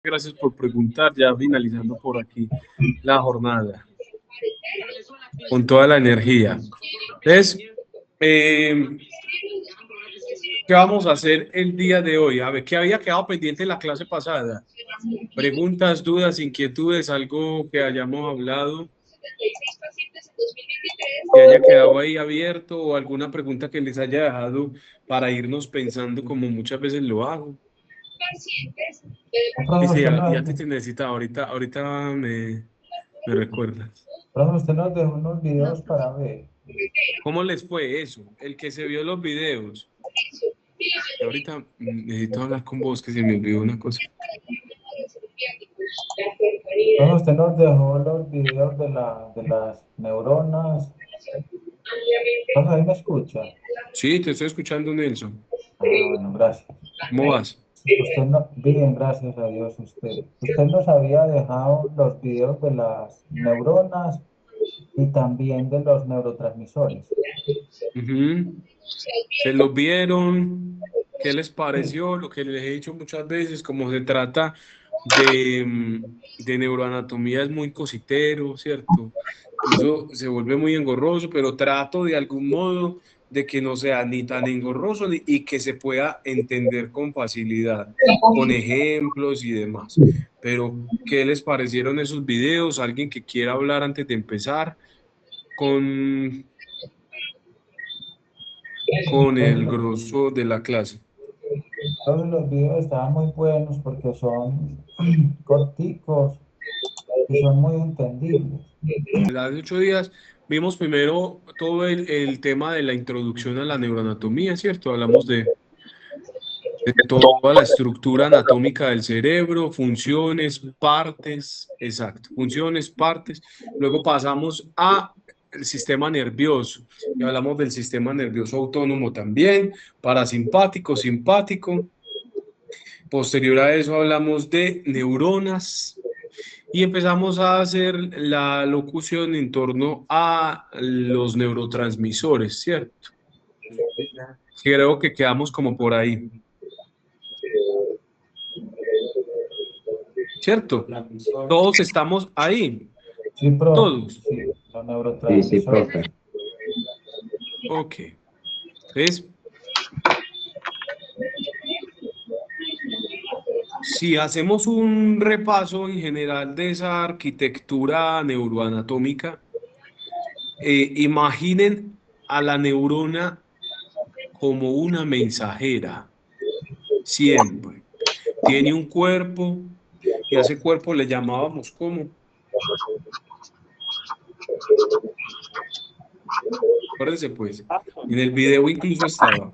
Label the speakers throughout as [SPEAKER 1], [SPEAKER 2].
[SPEAKER 1] gracias por preguntar, ya finalizando por aquí la jornada, con toda la energía. Entonces, ¿qué vamos a hacer el día de hoy? A ver, ¿qué había quedado pendiente en la clase pasada? Preguntas, dudas, inquietudes, algo que hayamos hablado, que haya quedado ahí abierto o alguna pregunta que les haya dejado para irnos pensando como muchas veces lo hago.
[SPEAKER 2] Profe,
[SPEAKER 1] Dice,
[SPEAKER 2] usted
[SPEAKER 1] ya
[SPEAKER 2] nos,
[SPEAKER 1] te necesita, ahorita me recuerdas.
[SPEAKER 2] profe, usted nos dejó unos videos para ver.
[SPEAKER 1] ¿Cómo les fue eso? El que se vio los videos. Y ahorita necesito hablar con vos, que se me olvidó una cosa.
[SPEAKER 2] Profe, usted nos dejó los videos de las neuronas. Profe, ¿ahí me escucha?
[SPEAKER 1] Sí, te estoy escuchando, Nelson.
[SPEAKER 2] Ah, bueno, gracias.
[SPEAKER 1] ¿Cómo vas?
[SPEAKER 2] Usted no, bien, gracias a Dios, usted. Usted nos había dejado los videos de las neuronas y también de los neurotransmisores.
[SPEAKER 1] Ujú. ¿Se los vieron? ¿Qué les
[SPEAKER 2] Sí,
[SPEAKER 1] pareció? Lo que les he dicho muchas veces, como se trata de neuroanatomía, es muy cositero, ¿cierto? Incluso se vuelve muy engorroso, pero trato de algún modo de que no sea ni tan engorroso y que se pueda entender con facilidad, con ejemplos y demás. Pero, ¿qué les parecieron esos videos? ¿Alguien que quiera hablar antes de empezar con, con
[SPEAKER 2] todos
[SPEAKER 1] el
[SPEAKER 2] los,
[SPEAKER 1] grosso de la clase?
[SPEAKER 2] todos los videos estaban muy buenos porque son corticos y son muy entendibles.
[SPEAKER 1] Hace 8 días vimos primero todo el tema de la introducción a la neuroanatomía, ¿cierto? Hablamos de toda la estructura anatómica del cerebro, funciones, partes, exacto, funciones, partes. Luego pasamos a el sistema nervioso y hablamos del sistema nervioso autónomo también, parasimpático, simpático. Posterior a eso hablamos de neuronas y empezamos a hacer la locución en torno a los neurotransmisores, ¿cierto? Creo que quedamos como por ahí, ¿cierto? Todos estamos ahí,
[SPEAKER 2] Sí, profe,
[SPEAKER 1] todos.
[SPEAKER 2] sí, los
[SPEAKER 3] Sí, sí,
[SPEAKER 2] neurotransmisores.
[SPEAKER 3] profe.
[SPEAKER 1] Ok. Entonces, si hacemos un repaso en general de esa arquitectura neuroanatómica, imaginen a la neurona como una mensajera, siempre. Tiene un cuerpo y a ese cuerpo le llamábamos ¿cómo? Acuérdense pues, en el video incluso estaba.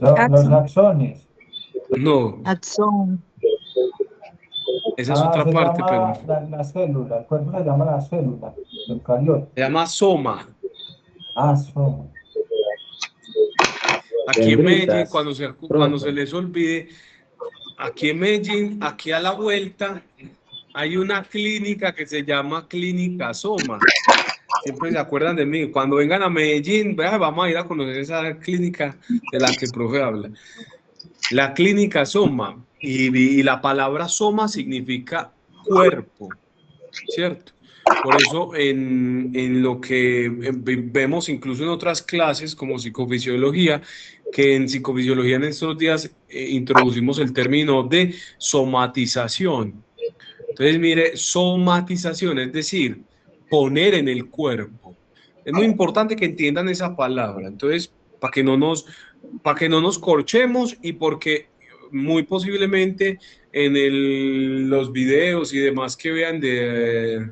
[SPEAKER 2] Los
[SPEAKER 4] Axon.
[SPEAKER 2] axones.
[SPEAKER 1] No,
[SPEAKER 4] Axon.
[SPEAKER 1] esa es
[SPEAKER 2] Ah,
[SPEAKER 1] otra
[SPEAKER 2] se
[SPEAKER 1] parte, pero
[SPEAKER 2] llama la célula, el cuerpo se llama la célula, el eucariote.
[SPEAKER 1] se llama soma.
[SPEAKER 2] Ah, son.
[SPEAKER 1] Aquí en Medellín,
[SPEAKER 3] Dendritas,
[SPEAKER 1] cuando se
[SPEAKER 3] profe.
[SPEAKER 1] les olvide, aquí en Medellín, aquí a la vuelta, hay una clínica que se llama Clínica Soma. Siempre se acuerdan de mí. Cuando vengan a Medellín, vea, vamos a ir a conocer esa clínica de la que el profe habla. La clínica Soma. Y la palabra Soma significa cuerpo, ¿cierto? Por eso en lo que vemos incluso en otras clases como psicofisiología, que en psicofisiología en estos días introducimos el término de somatización. Entonces, mire, somatización, es decir, poner en el cuerpo. Es muy importante que entiendan esa palabra. Entonces, para que no nos corchemos y porque muy posiblemente en los videos y demás que vean de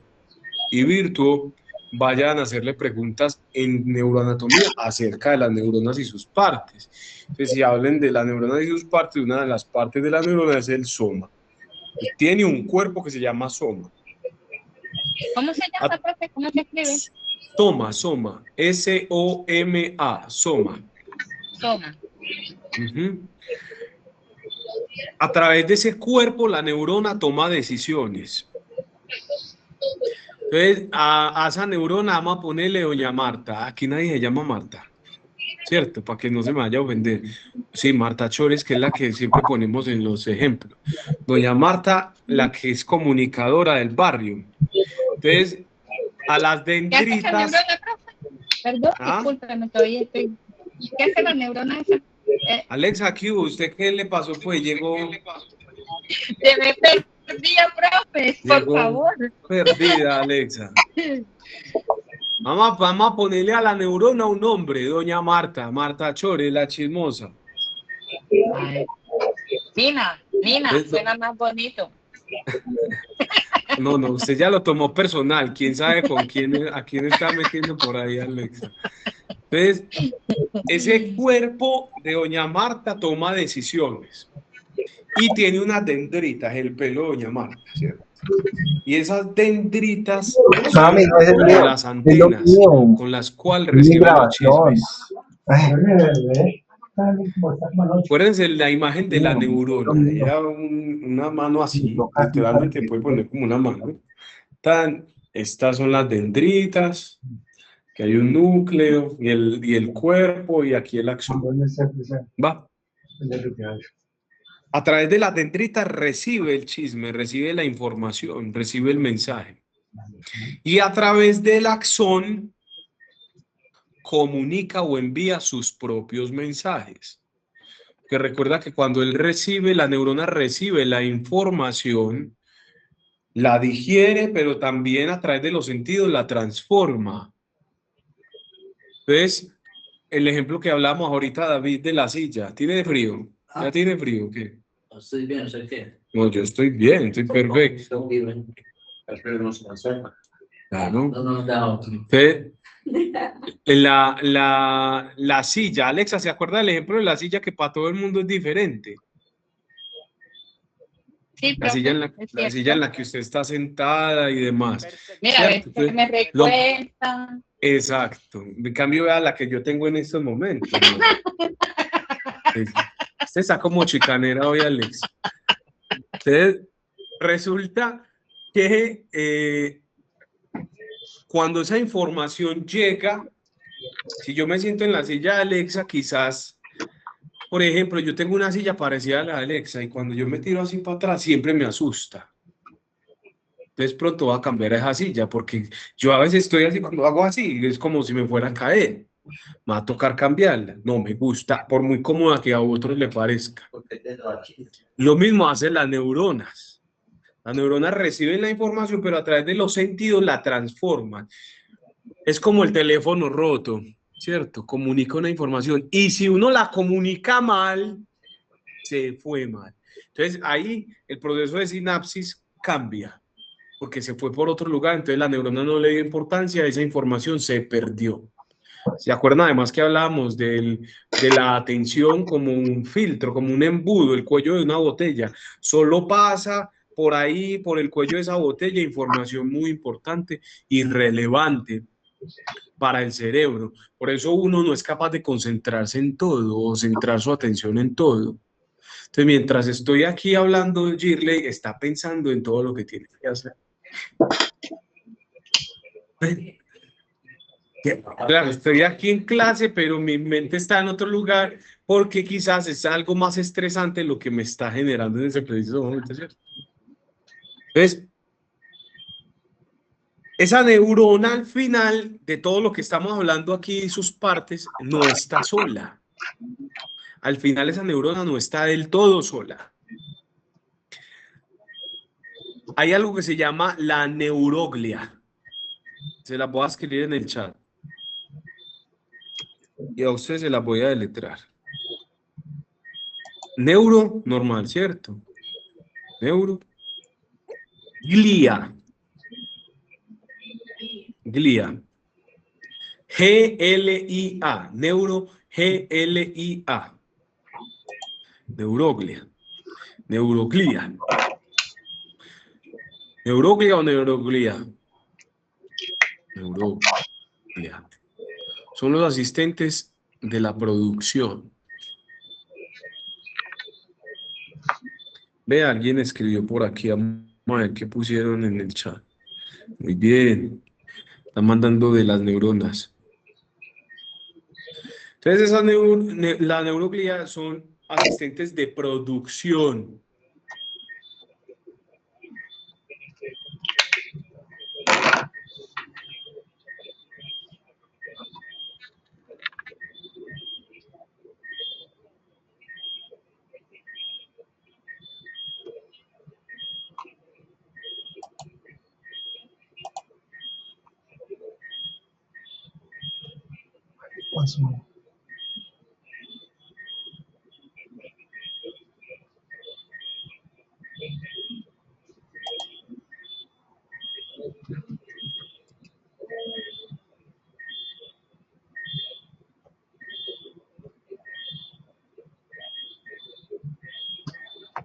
[SPEAKER 1] y Virtuo vayan a hacerle preguntas en neuroanatomía acerca de las neuronas y sus partes. Entonces, si hablen de las neuronas y sus partes, una de las partes de la neurona es el soma. Tiene un cuerpo que se llama soma.
[SPEAKER 4] ¿Cómo se llama, profe? ¿Cómo se escribe?
[SPEAKER 1] Soma, S-O-M-A, soma.
[SPEAKER 4] Toma.
[SPEAKER 1] Ujú. A través de ese cuerpo, la neurona toma decisiones. Entonces, a esa neurona vamos a ponerle doña Marta. Aquí nadie se llama Marta. ¿cierto? Para que no se me vaya a ofender. Sí, Marta Chores, que es la que siempre ponemos en los ejemplos. Doña Marta, la que es comunicadora del barrio. Entonces, a las
[SPEAKER 4] ¿Qué hace la
[SPEAKER 1] dendritas,
[SPEAKER 4] neurona, profe? Perdón,
[SPEAKER 1] ¿ah?
[SPEAKER 4] discúlpeme, todavía estoy. ¿Qué hace la neurona esa?
[SPEAKER 1] Alexa, aquí, ¿usted qué le pasó? Pues
[SPEAKER 4] Se me perdía, profe, por
[SPEAKER 1] llegó
[SPEAKER 4] favor.
[SPEAKER 1] perdida, Alexa. Vamos a ponerle a la neurona un nombre, doña Marta, Marta Chores, la chismosa.
[SPEAKER 4] Ay, Nina, suena más bonito.
[SPEAKER 1] No, no, usted ya lo tomó personal. ¿Quién sabe con quién, a quién está metiendo por ahí, Alexa? Entonces, ese cuerpo de doña Marta toma decisiones y tiene unas dendritas, el pelo de doña Marta, ¿cierto? Y esas dendritas
[SPEAKER 3] Mami,
[SPEAKER 1] son
[SPEAKER 3] no es el
[SPEAKER 1] como
[SPEAKER 3] mío,
[SPEAKER 1] las
[SPEAKER 3] es lo
[SPEAKER 1] antenas
[SPEAKER 3] mío.
[SPEAKER 1] con las cuales
[SPEAKER 3] Es mi
[SPEAKER 1] recibe los
[SPEAKER 3] grabación.
[SPEAKER 1] chismes.
[SPEAKER 3] Ay,
[SPEAKER 1] Acuérdense la imagen de la
[SPEAKER 3] mío, es lo
[SPEAKER 1] neurona,
[SPEAKER 3] mío.
[SPEAKER 1] era una mano
[SPEAKER 3] Me
[SPEAKER 1] así,
[SPEAKER 3] toca aquí para
[SPEAKER 1] literalmente
[SPEAKER 3] que
[SPEAKER 1] puede poner como una mano. Estas son las dendritas, que hay un núcleo y el cuerpo y aquí el axón. Va. A través de las dendritas recibe el chisme, recibe la información, recibe el mensaje. Y a través del axón comunica o envía sus propios mensajes. Que recuerda que cuando él recibe, la neurona recibe la información, la digiere, pero también a través de los sentidos la transforma. Entonces, el ejemplo que hablamos ahorita, David, de la silla, ¿tiene frío? ¿Ya tiene frío? ¿O qué?
[SPEAKER 5] Estoy bien, ¿sé qué?
[SPEAKER 1] No, yo estoy bien, estoy perfecto.
[SPEAKER 5] Estoy bien. Espero no se enferma.
[SPEAKER 1] Claro.
[SPEAKER 5] No.
[SPEAKER 1] Entonces, la silla, Alexa, ¿se acuerda del ejemplo de la silla que para todo el mundo es diferente?
[SPEAKER 4] Sí,
[SPEAKER 1] La silla
[SPEAKER 4] profe,
[SPEAKER 1] en la,
[SPEAKER 4] es
[SPEAKER 1] la silla en
[SPEAKER 4] cierto.
[SPEAKER 1] la que usted está sentada y demás.
[SPEAKER 4] Mira, ves,
[SPEAKER 1] ¿Cierto?
[SPEAKER 4] que me recuesta.
[SPEAKER 1] Exacto. En cambio, vea la que yo tengo en estos momentos, ¿no? Usted está como chicanera hoy, Alex. Entonces, resulta que cuando esa información llega, si yo me siento en la silla de Alexa, quizás, por ejemplo, yo tengo una silla parecida a la de Alexa y cuando yo me tiro así para atrás, siempre me asusta. Entonces pronto va a cambiar esa silla porque yo a veces estoy así, cuando hago así, es como si me fuera a caer. Me va a tocar cambiarla. No me gusta, por muy cómoda que a otros le parezca. Lo mismo hacen las neuronas. Las neuronas reciben la información, pero a través de los sentidos la transforman. Es como el teléfono roto, ¿cierto? Comunica una información. Y si uno la comunica mal, se fue mal. Entonces ahí el proceso de sinapsis cambia, porque se fue por otro lugar, entonces la neurona no le dio importancia, esa información se perdió. ¿Se acuerdan además que hablábamos de la atención como un filtro, como un embudo, el cuello de una botella? Solo pasa por ahí, por el cuello de esa botella, información muy importante y relevante para el cerebro. Por eso uno no es capaz de concentrarse en todo o centrar su atención en todo. Entonces, mientras estoy aquí hablando, Girley está pensando en todo lo que tiene que hacer. Claro, estoy aquí en clase, pero mi mente está en otro lugar porque quizás es algo más estresante lo que me está generando en ese preciso momento, ¿cierto? Entonces, esa neurona al final de todo lo que estamos hablando aquí, sus partes, no está sola. Al final esa neurona no está del todo sola. Hay algo que se llama la neuroglia. Se la voy a escribir en el chat. Y a ustedes se las voy a deletrear. Neuro, normal, ¿cierto? Neuroglia. Glia. G-L-I-A. Neuroglia. Neuroglia. Neuroglia. Neuroglia o neuroglia. Neuroglia. Son los asistentes de la producción. Ve, alguien escribió por aquí. Vamos a ver qué pusieron en el chat. Muy bien. Están mandando de las neuronas. Entonces, la neuroglía son asistentes de producción.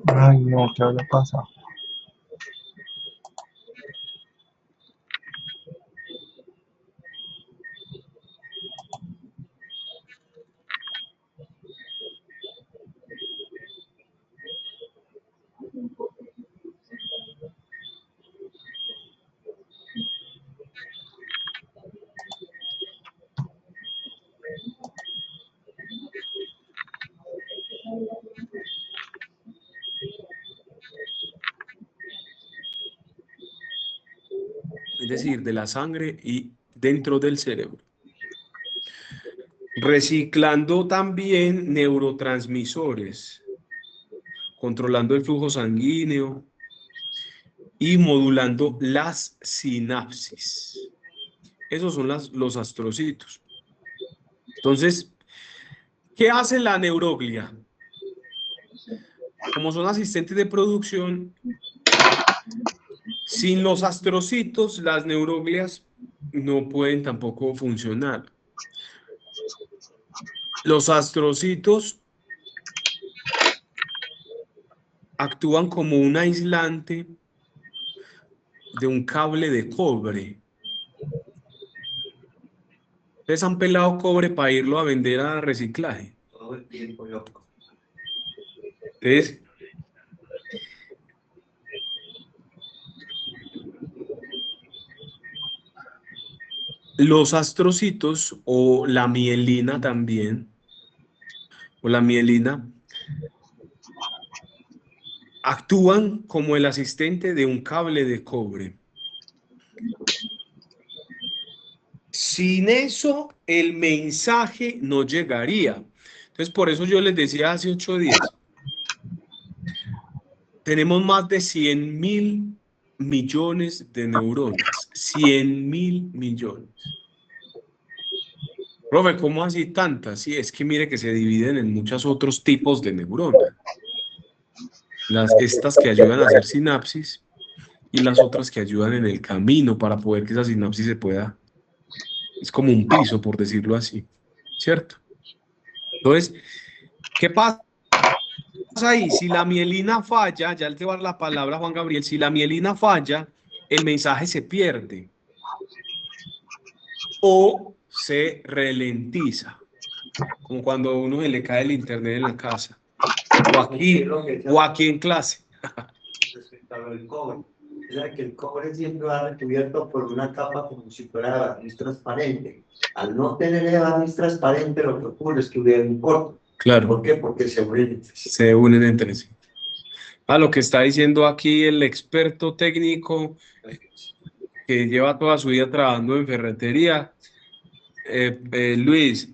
[SPEAKER 3] Ay, no, ¿qué había pasado?
[SPEAKER 1] Es decir, de la sangre y dentro del cerebro. Reciclando también neurotransmisores, controlando el flujo sanguíneo y modulando las sinapsis. Esos son los astrocitos. Entonces, ¿qué hace la neuroglia? Como son asistentes de producción, sin los astrocitos, las neuroglias no pueden tampoco funcionar. Los astrocitos actúan como un aislante de un cable de cobre. Ustedes han pelado cobre para irlo a vender a reciclaje.
[SPEAKER 5] Todo el tiempo, loco.
[SPEAKER 1] Entonces, los astrocitos o la mielina también, o la mielina, actúan como el asistente de un cable de cobre. Sin eso, el mensaje no llegaría. Entonces, por eso yo les decía hace 8 días, tenemos más de 100.000 millones de neuronas. 100.000 millones. Profe, ¿cómo así tantas? Sí, es que mire que se dividen en muchos otros tipos de neuronas. Estas que ayudan a hacer sinapsis y las otras que ayudan en el camino para poder que esa sinapsis se pueda. Es como un piso, por decirlo así, ¿cierto? Entonces, ¿qué pasa ahí? Si la mielina falla, ya le voy a dar la palabra a Juan Gabriel, si la mielina falla, el mensaje se pierde o se ralentiza, como cuando a uno se le cae el internet en la casa, o aquí en clase.
[SPEAKER 6] Respecto a lo del cobre. O sea, que el cobre siempre va recubierto por una capa como si fuera barniz transparente. Al no tener el barniz transparente, lo que ocurre es que hubiera un corto.
[SPEAKER 1] Claro.
[SPEAKER 6] ¿Por qué? Porque se unen.
[SPEAKER 1] Se unen entre sí. A lo que está diciendo aquí el experto técnico que lleva toda su vida trabajando en ferretería, Luis,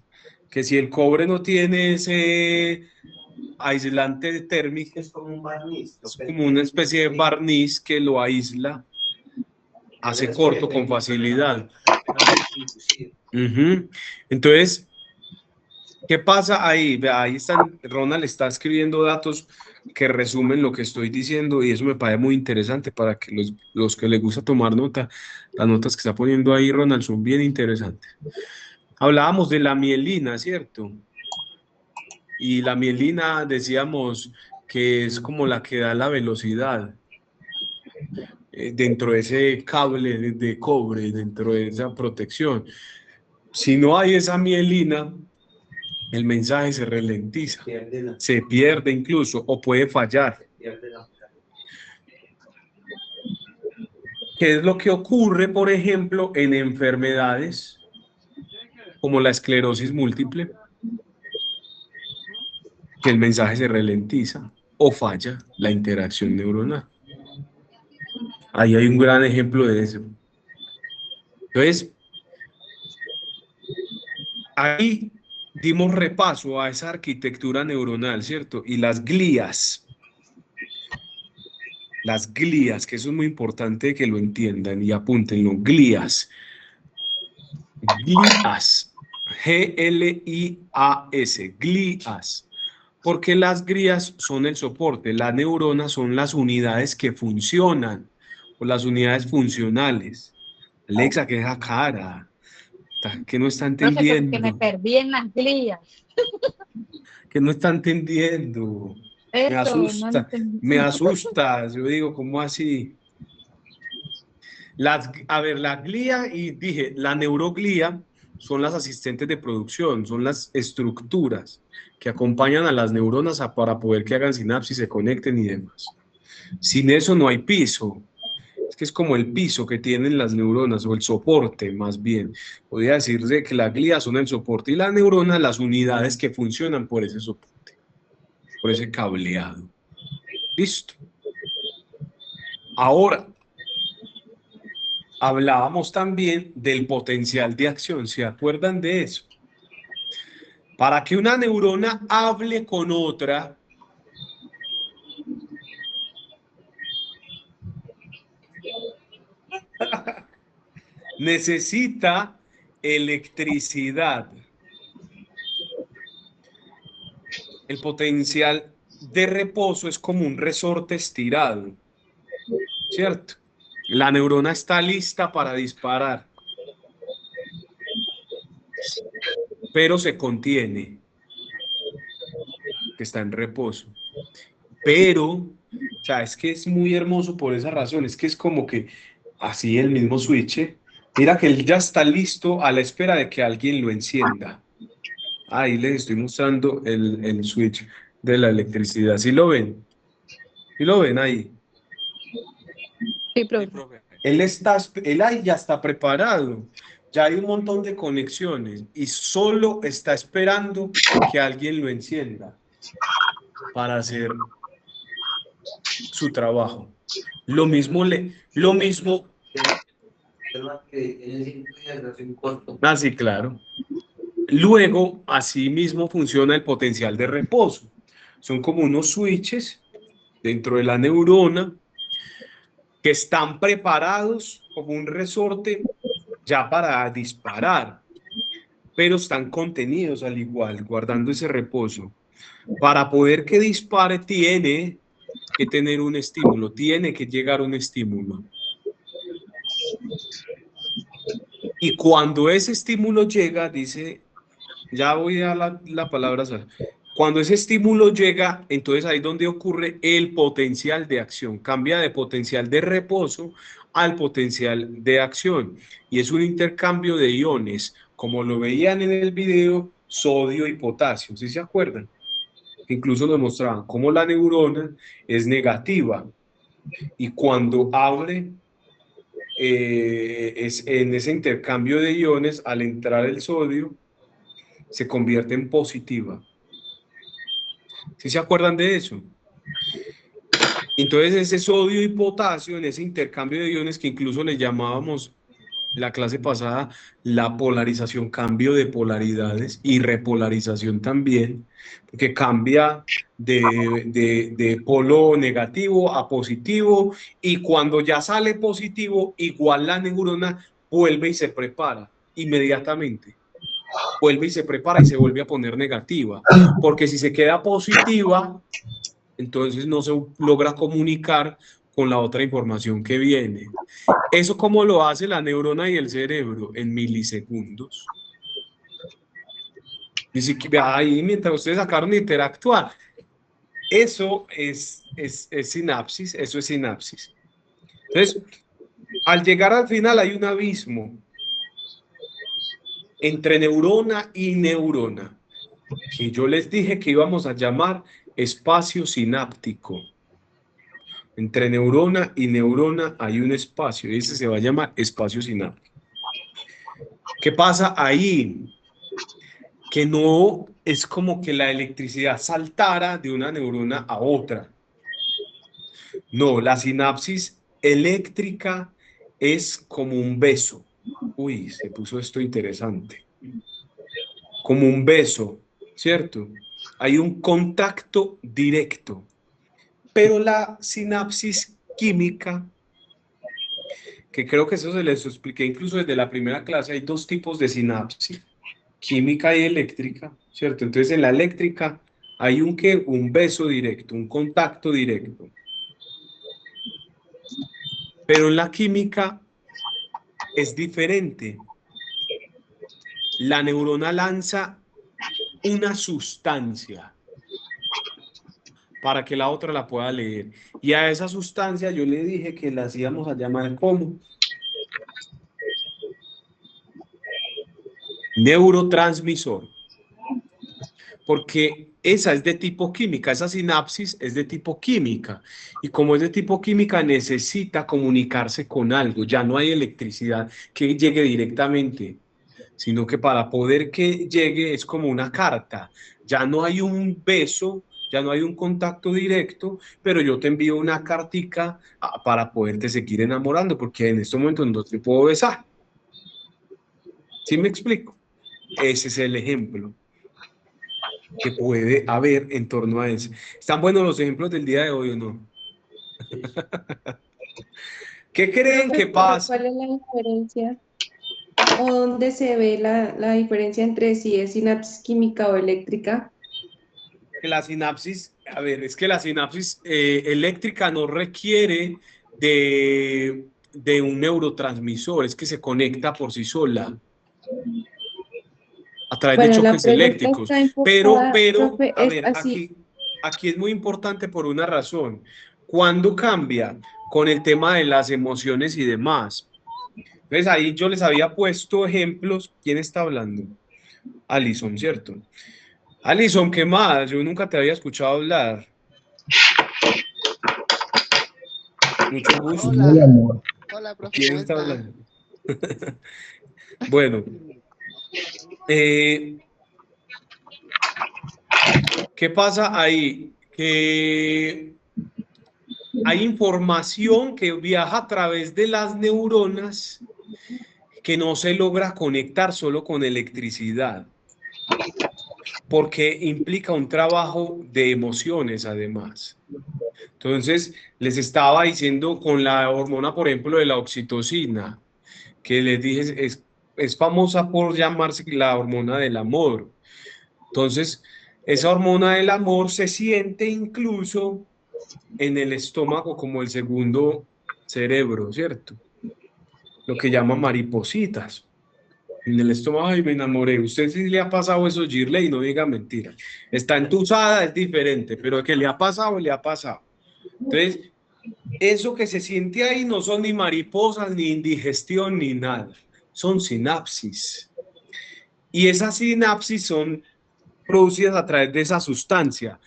[SPEAKER 1] que si el cobre no tiene ese aislante térmico,
[SPEAKER 6] Es como un barniz.
[SPEAKER 1] es como una especie de barniz que lo aísla, hace corto con facilidad. Entonces, ¿qué pasa ahí? Ahí están, Ronald está escribiendo datos que resumen lo que estoy diciendo y eso me parece muy interesante para que los que les gusta tomar nota, las notas que está poniendo ahí Ronald son bien interesantes. Hablábamos de la mielina, ¿cierto? Y la mielina decíamos que es como la que da la velocidad dentro de ese cable de cobre, dentro de esa protección. Si no hay esa mielina, el mensaje se ralentiza, se pierde incluso o puede fallar. ¿Qué es lo que ocurre, por ejemplo, en enfermedades como la esclerosis múltiple? que el mensaje se ralentiza o falla la interacción neuronal. Ahí hay un gran ejemplo de eso. Entonces, ahí dimos repaso a esa arquitectura neuronal, ¿cierto? Y las glías, que eso es muy importante que lo entiendan y apúntenlo, glías, G-L-I-A-S, glías, porque las glías son el soporte, las neuronas son las unidades que funcionan, o las unidades funcionales. Alexa, que esa cara, que no está
[SPEAKER 4] Profe, que me
[SPEAKER 1] entendiendo,
[SPEAKER 4] perdí en las glías.
[SPEAKER 1] que no está entendiendo. Me
[SPEAKER 4] Eso, no
[SPEAKER 1] asusta,
[SPEAKER 4] entendí.
[SPEAKER 1] me asustas. Yo digo, ¿cómo así? A ver, la glía y dije, la neuroglía son las asistentes de producción, son las estructuras que acompañan a las neuronas para poder que hagan sinapsis, se conecten y demás. Sin eso no hay piso. Es que es como el piso que tienen las neuronas o el soporte más bien. Podría decirse que la glía son el soporte y las neuronas las unidades que funcionan por ese soporte, por ese cableado. Listo. Ahora, hablábamos también del potencial de acción. ¿Se acuerdan de eso? Para que una neurona hable con otra, necesita electricidad. El potencial de reposo es como un resorte estirado, ¿cierto? La neurona está lista para disparar, pero se contiene, que está en reposo. Pero, o sea, es que es muy hermoso por esa razón, es que es como que así el mismo switch, mira que él ya está listo a la espera de que alguien lo encienda. Ahí les estoy mostrando el switch de la electricidad. ¿Sí lo ven? ¿Sí lo ven ahí?
[SPEAKER 4] Sí, profe.
[SPEAKER 1] Él ahí ya está preparado. Ya hay un montón de conexiones y solo está esperando que alguien lo encienda para hacer su trabajo. Lo mismo. Ah, sí, claro. Luego, así mismo funciona el potencial de reposo. Son como unos switches dentro de la neurona que están preparados como un resorte ya para disparar, pero están contenidos al igual, guardando ese reposo. Para poder que dispare tiene que tener un estímulo, tiene que llegar un estímulo. Y cuando ese estímulo llega, dice, ya voy a la palabra, cuando ese estímulo llega, entonces ahí es donde ocurre el potencial de acción, cambia de potencial de reposo al potencial de acción. Y es un intercambio de iones, como lo veían en el video, sodio y potasio, ¿sí se acuerdan? Incluso nos mostraban cómo la neurona es negativa y cuando abre es en ese intercambio de iones, al entrar el sodio, se convierte en positiva. ¿Sí se acuerdan de eso? Entonces ese sodio y potasio en ese intercambio de iones que incluso le llamábamos la clase pasada la polarización, cambio de polaridades y repolarización también, porque cambia de polo negativo a positivo y cuando ya sale positivo, igual la neurona vuelve y se prepara inmediatamente. Vuelve y se prepara y se vuelve a poner negativa, porque si se queda positiva, entonces no se logra comunicar con la otra información que viene. ¿Eso cómo lo hace la neurona y el cerebro? En milisegundos. Ni siquiera ahí, mientras ustedes acabaron de interactuar. Eso es sinapsis, eso es sinapsis. Entonces, al llegar al final hay un abismo entre neurona y neurona, que yo les dije que íbamos a llamar espacio sináptico. Entre neurona y neurona hay un espacio, y ese se va a llamar espacio sináptico. ¿Qué pasa ahí? que no es como que la electricidad saltara de una neurona a otra. No, la sinapsis eléctrica es como un beso. Uy, se puso esto interesante. Como un beso, ¿cierto? Hay un contacto directo. Pero la sinapsis química, que creo que eso se les expliqué incluso desde la primera clase, hay dos tipos de sinapsis, química y eléctrica, ¿cierto? Entonces en la eléctrica hay un beso directo, un contacto directo. Pero en la química es diferente. La neurona lanza una sustancia para que la otra la pueda leer. Y a esa sustancia yo le dije que la íbamos a llamar como neurotransmisor. Porque esa es de tipo química, esa sinapsis es de tipo química. Y como es de tipo química, necesita comunicarse con algo. Ya no hay electricidad que llegue directamente, sino que para poder que llegue es como una carta. Ya no hay un beso, ya no hay un contacto directo, pero yo te envío una cartica para poderte seguir enamorando, porque en este momento no te puedo besar. ¿Sí me explico? Ese es el ejemplo que puede haber en torno a eso. ¿Están buenos los ejemplos del día de hoy o no? ¿Qué creen que
[SPEAKER 7] Profe, pero
[SPEAKER 1] pasa?
[SPEAKER 7] ¿cuál es la diferencia? ¿O dónde se ve la diferencia entre si es sinapsis química o eléctrica?
[SPEAKER 1] Que la sinapsis, a ver, es que la sinapsis eléctrica no requiere de un neurotransmisor, es que se conecta por sí sola a través de
[SPEAKER 7] Bueno, la
[SPEAKER 1] choques
[SPEAKER 7] pregunta
[SPEAKER 1] eléctricos.
[SPEAKER 7] está
[SPEAKER 1] Pero,
[SPEAKER 7] enfocada, profe,
[SPEAKER 1] a
[SPEAKER 7] es
[SPEAKER 1] ver,
[SPEAKER 7] así.
[SPEAKER 1] aquí es muy importante por una razón. ¿Cuándo cambia? Con el tema de las emociones y demás. Entonces ahí yo les había puesto ejemplos. ¿Quién está hablando? Alison, ¿cierto? Alison, ¿qué más? Yo nunca te había escuchado hablar. Mucho gusto.
[SPEAKER 3] Muy
[SPEAKER 8] Hola,
[SPEAKER 3] amor.
[SPEAKER 8] hola, profe,
[SPEAKER 1] ¿Quién
[SPEAKER 8] ¿cómo
[SPEAKER 1] está
[SPEAKER 8] está?
[SPEAKER 1] hablando? Bueno, eh, ¿qué pasa ahí? Que hay información que viaja a través de las neuronas que no se logra conectar solo con electricidad, porque implica un trabajo de emociones además. Entonces, les estaba diciendo con la hormona, por ejemplo, de la oxitocina, que les dije es famosa por llamarse la hormona del amor. Entonces, esa hormona del amor se siente incluso en el estómago como el segundo cerebro, ¿cierto? Lo que llaman maripositas. En el estómago, ay, me enamoré. ¿Usted sí le ha pasado eso, Girley? No diga mentira. Está entusada, es diferente, pero que le ha pasado, le ha pasado. Entonces, eso que se siente ahí no son ni mariposas, ni indigestión, ni nada. Son sinapsis. Y esas sinapsis son producidas a través de esa sustancia,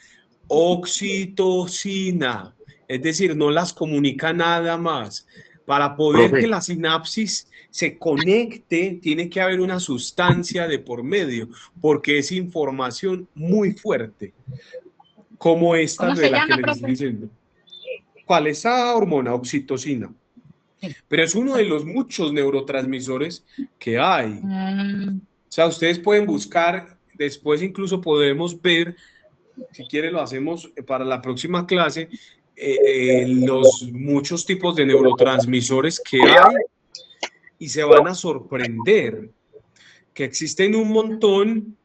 [SPEAKER 1] oxitocina. Es decir, no las comunica nada más. Para poder que
[SPEAKER 5] Profe,
[SPEAKER 1] la sinapsis se conecte, tiene que haber una sustancia de por medio, porque es información muy fuerte, como esta
[SPEAKER 4] ¿Cómo
[SPEAKER 1] de
[SPEAKER 4] se
[SPEAKER 1] la que
[SPEAKER 4] llama,
[SPEAKER 1] les estoy
[SPEAKER 4] profe?
[SPEAKER 1] diciendo. ¿Cuál es esa hormona? Oxitocina.
[SPEAKER 4] Sí.
[SPEAKER 1] Pero es uno de los muchos neurotransmisores que hay. O
[SPEAKER 4] Mm,
[SPEAKER 1] sea, ustedes pueden buscar, después incluso podemos ver, si quiere lo hacemos para la próxima clase, los muchos tipos de neurotransmisores que hay y se van a sorprender que existen un montón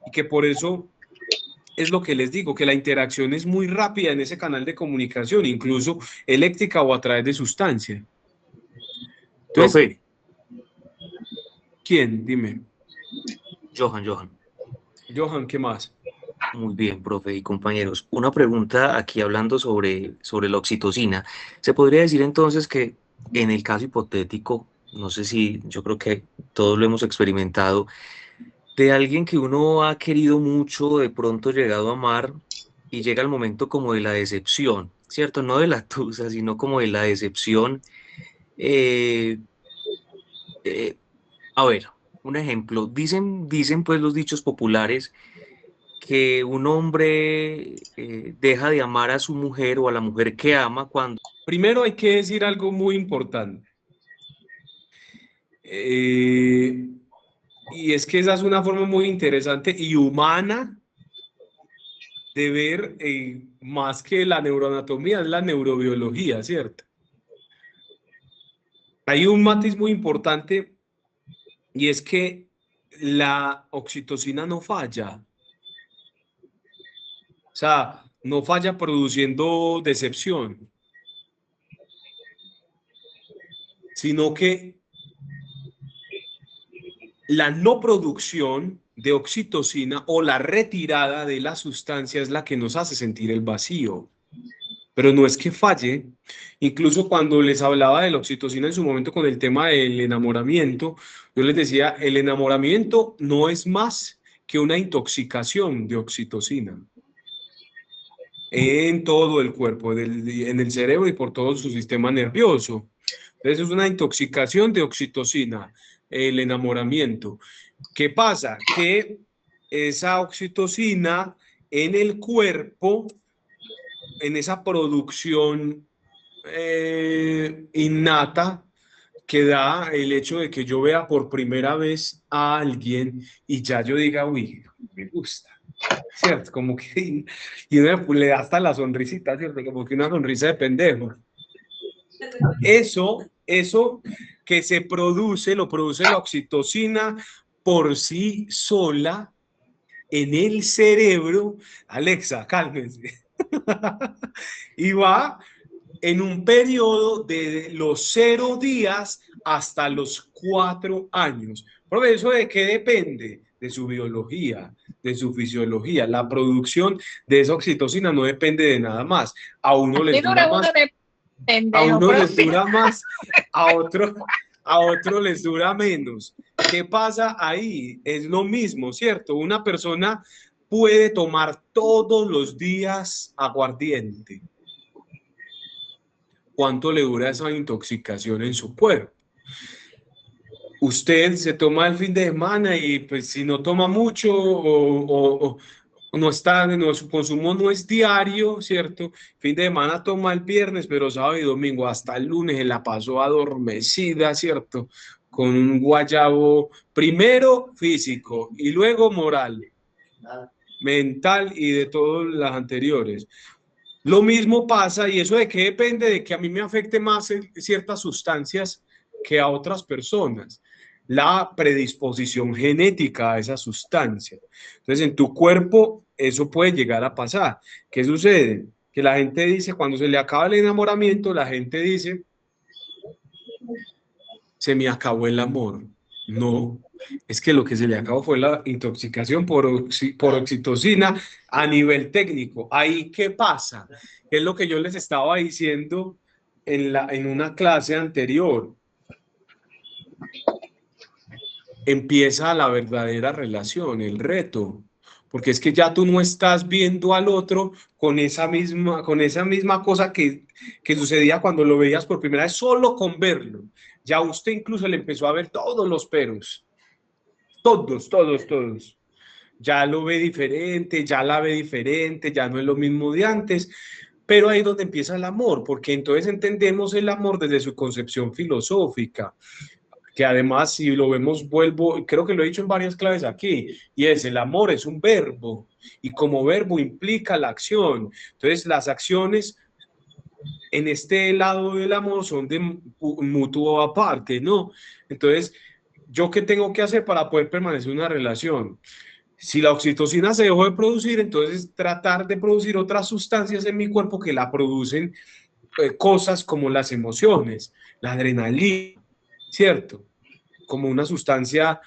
[SPEAKER 1] y que por eso es lo que les digo, que la interacción es muy rápida en ese canal de comunicación, incluso eléctrica o a través de sustancia. Entonces,
[SPEAKER 5] profe,
[SPEAKER 1] ¿quién? Dime.
[SPEAKER 5] Johan.
[SPEAKER 1] Johan, ¿qué más?
[SPEAKER 5] Muy bien, profe y compañeros. Una pregunta aquí hablando sobre la oxitocina. ¿Se podría decir entonces que en el caso hipotético, no sé si yo creo que todos lo hemos experimentado, de alguien que uno ha querido mucho, de pronto llegado a amar y llega el momento como de la decepción, ¿cierto? No de la tusa, sino como de la decepción. eh, eh, a ver. un ejemplo. Dicen pues los dichos populares que un hombre deja de amar a su mujer o a la mujer que ama cuando...
[SPEAKER 1] Primero hay que decir algo muy importante. Y es que esa es una forma muy interesante y humana de ver, más que la neuroanatomía, es la neurobiología, ¿cierto? Hay un matiz muy importante y es que la oxitocina no falla. O sea, no falla produciendo decepción, sino que la no producción de oxitocina o la retirada de la sustancia es la que nos hace sentir el vacío. Pero no es que falle. Incluso cuando les hablaba de la oxitocina en su momento con el tema del enamoramiento, yo les decía, el enamoramiento no es más que una intoxicación de oxitocina en todo el cuerpo, en el cerebro y por todo su sistema nervioso. Entonces es una intoxicación de oxitocina, el enamoramiento. ¿Qué pasa? Que esa oxitocina en el cuerpo, en esa producción innata que da el hecho de que yo vea por primera vez a alguien y ya yo diga, uy, me gusta, ¿cierto? Como que, y uno le da hasta la sonrisita, ¿cierto? Como que una sonrisa de pendejo. Eso que se produce, lo produce la oxitocina por sí sola en el cerebro. Alexa, cálmense. Y va en un periodo de los 0 días hasta los 4 años. ¿Por eso de qué depende? De su biología, de su fisiología. La producción de esa oxitocina no depende de nada más. A uno les dura más, a uno les dura más, a otro les dura menos. ¿Qué pasa ahí? Es lo mismo, ¿cierto? Una persona puede tomar todos los días aguardiente. ¿Cuánto le dura esa intoxicación en su cuerpo? Usted se toma el fin de semana y pues si no toma mucho o no está, no, su consumo no es diario, ¿cierto? Fin de semana toma el viernes, pero sábado y domingo hasta el lunes se la pasó adormecida, ¿cierto? Con un guayabo primero físico y luego moral, mental y de todas las anteriores. Lo mismo pasa, y eso de qué depende, de que a mí me afecte más ciertas sustancias que a otras personas. La predisposición genética a esa sustancia. Entonces, en tu cuerpo eso puede llegar a pasar. ¿Qué sucede? Que la gente dice, cuando se le acaba el enamoramiento, la gente dice, se me acabó el amor. No, es que lo que se le acabó fue la intoxicación por oxitocina a nivel técnico. ¿Ahí qué pasa? Es lo que yo les estaba diciendo en una clase anterior. Empieza la verdadera relación, el reto, porque es que ya tú no estás viendo al otro con esa misma cosa que sucedía cuando lo veías por primera vez, solo con verlo. Ya usted incluso le empezó a ver todos los peros, todos. Ya lo ve diferente, ya la ve diferente, ya no es lo mismo de antes, pero ahí es donde empieza el amor, porque entonces entendemos el amor desde su concepción filosófica, que además si lo vemos, creo que lo he dicho en varias claves aquí, y es el amor es un verbo, y como verbo implica la acción. Entonces las acciones en este lado del amor son de mutuo aparte, ¿no? Entonces, ¿yo qué tengo que hacer para poder permanecer en una relación? Si la oxitocina se dejó de producir, entonces tratar de producir otras sustancias en mi cuerpo que la producen, cosas como las emociones, la adrenalina, ¿cierto? Como una sustancia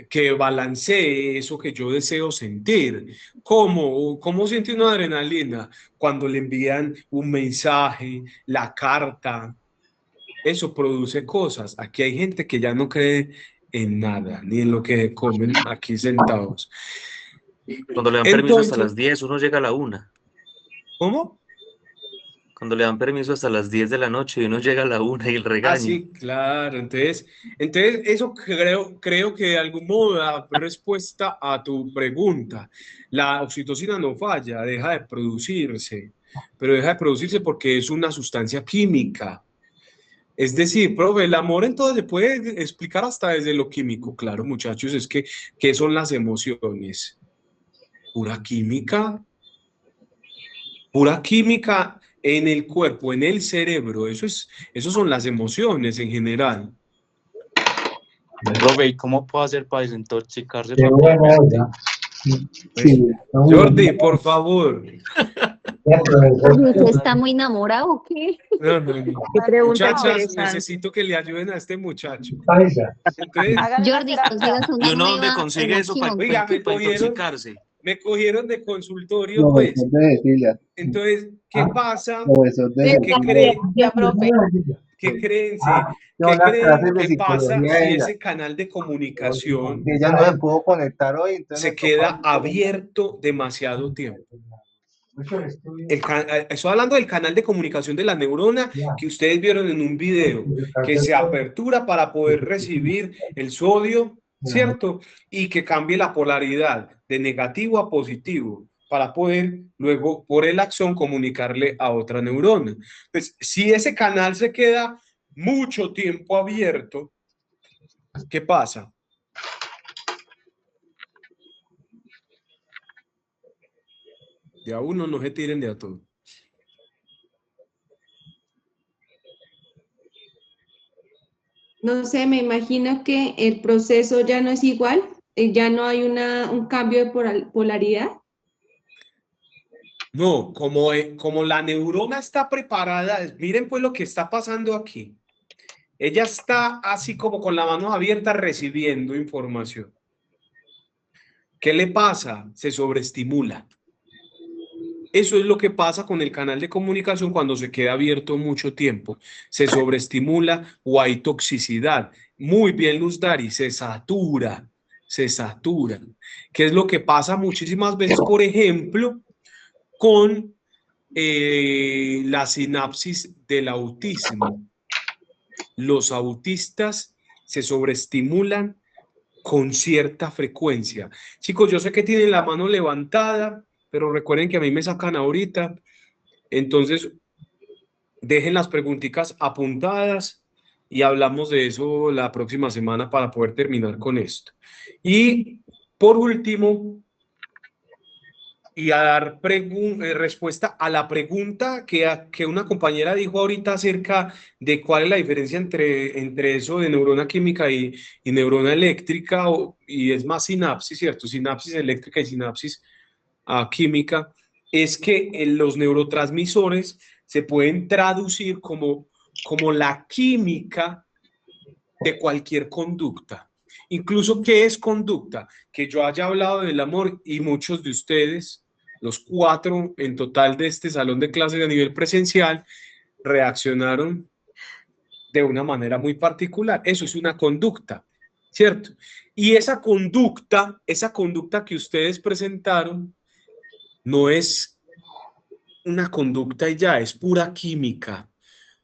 [SPEAKER 1] que balancee eso que yo deseo sentir. ¿Cómo siente una adrenalina? Cuando le envían un mensaje, la carta, eso produce cosas. Aquí hay gente que ya no cree en nada, ni en lo que comen aquí sentados.
[SPEAKER 5] Cuando le dan permiso hasta las 10, uno llega a la 1.
[SPEAKER 1] ¿Cómo?
[SPEAKER 5] Cuando le dan permiso hasta las 10 de la noche y uno llega a la 1 y el
[SPEAKER 1] Ah,
[SPEAKER 5] regaño.
[SPEAKER 1] sí, claro. Entonces eso creo que de algún modo da respuesta a tu pregunta. La oxitocina no falla, deja de producirse, pero deja de producirse porque es una sustancia química. Es decir, profe, el amor entonces se puede explicar hasta desde lo químico. Claro, muchachos, es que, ¿qué son las emociones? Pura química. Pura química en el cuerpo, en el cerebro. Eso son las emociones en general.
[SPEAKER 8] Profe, ¿y cómo puedo hacer para desintoxicarse
[SPEAKER 3] Qué buena
[SPEAKER 8] rápidamente?
[SPEAKER 3] esa.
[SPEAKER 1] Pues,
[SPEAKER 3] Sí, está muy
[SPEAKER 1] Jordi,
[SPEAKER 3] buena.
[SPEAKER 1] por favor.
[SPEAKER 3] Ya, profesor.
[SPEAKER 4] ¿Usted está muy enamorado o qué?
[SPEAKER 1] No, no, no.
[SPEAKER 4] Qué pregunta
[SPEAKER 1] Muchachas,
[SPEAKER 4] interesante.
[SPEAKER 1] necesito que le ayuden a este muchacho.
[SPEAKER 3] Paisa.
[SPEAKER 1] Entonces,
[SPEAKER 4] Jordi, consígase
[SPEAKER 5] ¿Y
[SPEAKER 4] una
[SPEAKER 5] uno dónde
[SPEAKER 4] nueva
[SPEAKER 5] consigue eso para
[SPEAKER 1] oiga,
[SPEAKER 5] intoxicarse?
[SPEAKER 1] me cogieron de consultorio,
[SPEAKER 3] Profesor
[SPEAKER 1] pues.
[SPEAKER 3] de Cecilia.
[SPEAKER 1] Entonces, ¿qué pasa?
[SPEAKER 3] Profesor de
[SPEAKER 1] ¿Qué
[SPEAKER 3] Cecilia.
[SPEAKER 1] creen?
[SPEAKER 7] Ya, profe.
[SPEAKER 1] ¿Qué creen? Sí.
[SPEAKER 3] Yo
[SPEAKER 1] ¿Qué
[SPEAKER 3] las
[SPEAKER 1] creen
[SPEAKER 3] clases de
[SPEAKER 1] que pasa
[SPEAKER 3] psicología
[SPEAKER 1] si
[SPEAKER 3] de ella.
[SPEAKER 1] ese canal de comunicación
[SPEAKER 3] Que ella no se pudo conectar hoy, entonces
[SPEAKER 1] se
[SPEAKER 3] me
[SPEAKER 1] queda
[SPEAKER 3] tocó.
[SPEAKER 1] abierto demasiado tiempo?
[SPEAKER 3] Mucho estudio.
[SPEAKER 1] Estoy hablando del canal de comunicación de la neurona que ustedes vieron en un video, que se apertura para poder recibir el sodio, ¿cierto? Y que cambie la polaridad de negativo a positivo para poder luego por el axón comunicarle a otra neurona. Pues si ese canal se queda mucho tiempo abierto, ¿qué pasa? De a uno no se tiren de a todo.
[SPEAKER 7] No sé, me imagino que el proceso ya no es igual, ya no hay un cambio de polaridad.
[SPEAKER 1] No, como la neurona está preparada, miren pues lo que está pasando aquí. Ella está así como con la mano abierta recibiendo información. ¿Qué le pasa? Se sobreestimula. Eso es lo que pasa con el canal de comunicación cuando se queda abierto mucho tiempo. Se sobreestimula o hay toxicidad. Muy bien, Luz Dari, se satura, se satura. ¿Qué es lo que pasa muchísimas veces, por ejemplo, con la sinapsis del autismo? Los autistas se sobreestimulan con cierta frecuencia. Chicos, yo sé que tienen la mano levantada, pero recuerden que a mí me sacan ahorita. Entonces, dejen las preguntitas apuntadas y hablamos de eso la próxima semana para poder terminar con esto. Y por último, y a dar respuesta a la pregunta que una compañera dijo ahorita acerca de cuál es la diferencia entre eso de neurona química y neurona eléctrica, y es más sinapsis, ¿cierto? Sinapsis eléctrica y sinapsis química, es que los neurotransmisores se pueden traducir como la química de cualquier conducta. Incluso, ¿qué es conducta? Que yo haya hablado del amor y muchos de ustedes, los 4 en total de este salón de clases a nivel presencial, reaccionaron de una manera muy particular. Eso es una conducta, ¿cierto? Y esa conducta que ustedes presentaron, no es una conducta y ya, es pura química.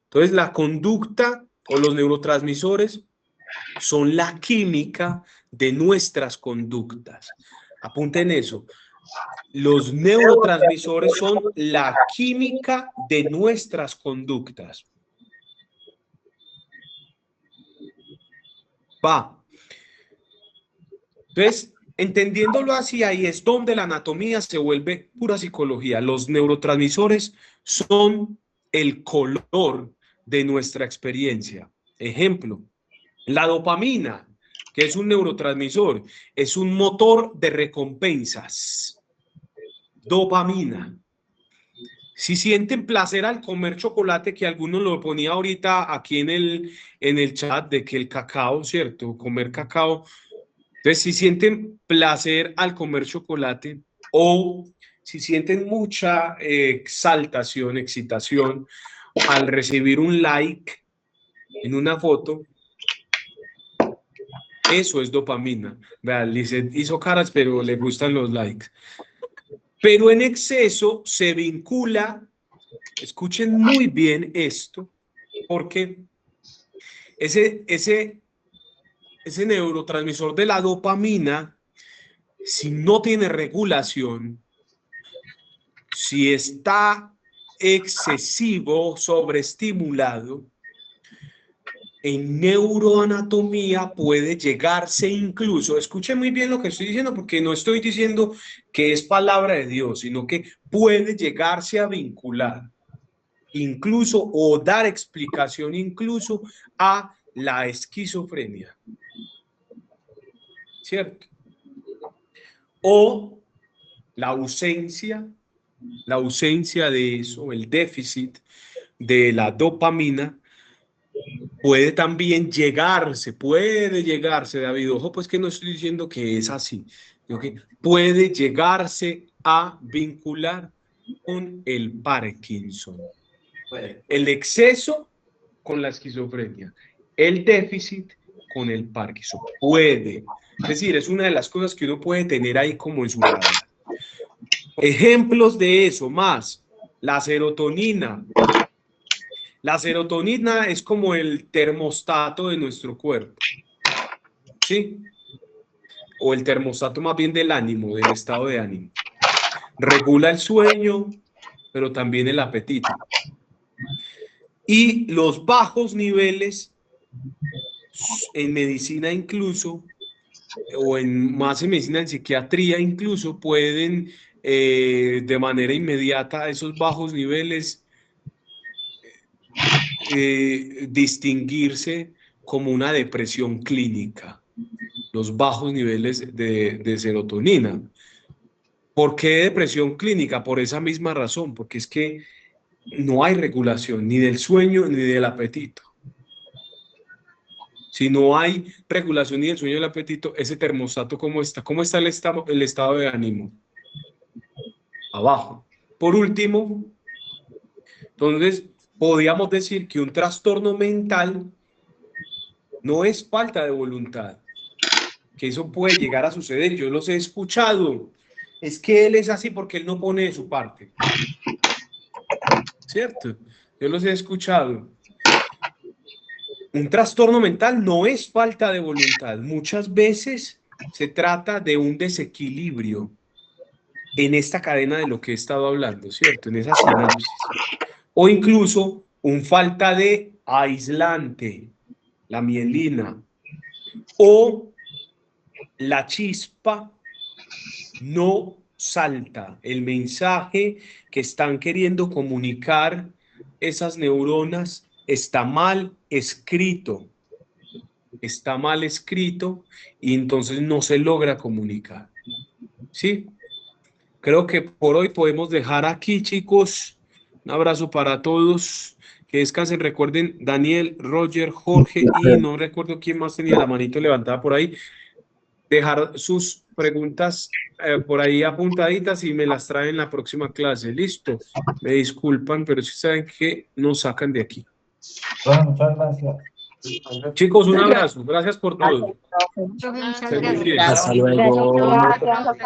[SPEAKER 1] Entonces, la conducta o los neurotransmisores son la química de nuestras conductas. Apunten eso. Los neurotransmisores son la química de nuestras conductas. Va. Entonces, entendiéndolo así, ahí es donde la anatomía se vuelve pura psicología. Los neurotransmisores son el color de nuestra experiencia. Ejemplo, la dopamina, que es un neurotransmisor, es un motor de recompensas. Dopamina. Si sienten placer al comer chocolate, que algunos lo ponía ahorita aquí en el chat, de que el cacao, ¿cierto? Comer cacao. Entonces, si sienten placer al comer chocolate o si sienten mucha exaltación, excitación al recibir un like en una foto, eso es dopamina. Vean, Lizeth hizo caras, pero le gustan los likes. Pero en exceso se vincula Escuchen muy bien esto, porque ese neurotransmisor de la dopamina, si no tiene regulación, si está excesivo, sobreestimulado, en neuroanatomía puede llegarse incluso, escuchen muy bien lo que estoy diciendo, porque no estoy diciendo que es palabra de Dios, sino que puede llegarse a vincular incluso o dar explicación incluso a la esquizofrenia, ¿cierto? O la ausencia de eso, el déficit de la dopamina, puede también puede llegarse, David, ojo, pues que no estoy diciendo que es así, sino que puede llegarse a vincular con el Parkinson. El exceso con la esquizofrenia, el déficit con el Parkinson. Puede. Es decir, es una de las cosas que uno puede tener ahí como en su radar. Ejemplos de eso más, la serotonina. La serotonina es como el termostato de nuestro cuerpo, ¿sí? O el termostato más bien del ánimo, del estado de ánimo. Regula el sueño, pero también el apetito. Y los bajos niveles en medicina incluso, o más en medicina, en psiquiatría incluso, pueden de manera inmediata esos bajos niveles distinguirse como una depresión clínica, los bajos niveles de serotonina. ¿Por qué depresión clínica? Por esa misma razón, porque es que no hay regulación ni del sueño ni del apetito. Si no hay regulación ni del sueño ni del apetito, ese termostato, ¿cómo está? ¿Cómo está el estado de ánimo? Abajo. Por último, entonces, podríamos decir que un trastorno mental no es falta de voluntad, que eso puede llegar a suceder. Yo los he escuchado. Es que él es así porque él no pone de su parte. ¿Cierto? Yo los he escuchado. Un trastorno mental no es falta de voluntad. Muchas veces se trata de un desequilibrio en esta cadena de lo que he estado hablando, ¿cierto? En esa sinapsis. O incluso un falta de aislante, la mielina, o la chispa no salta. El mensaje que están queriendo comunicar esas neuronas está mal escrito. Está mal escrito y entonces no se logra comunicar. ¿Sí? Creo que por hoy podemos dejar aquí, chicos. Un abrazo para todos. Que descansen. Recuerden, Daniel, Roger, Jorge y no recuerdo quién más tenía la manito levantada por ahí. Dejar sus preguntas por ahí apuntaditas y me las traen en la próxima clase. Listo. Me disculpan, pero sí saben que nos sacan de aquí.
[SPEAKER 2] Bueno, muchas gracias.
[SPEAKER 1] Chicos, un abrazo. Gracias por todo.
[SPEAKER 4] Muchas
[SPEAKER 1] Estén muy bien.
[SPEAKER 4] gracias.
[SPEAKER 8] Hasta luego.
[SPEAKER 4] Gracias.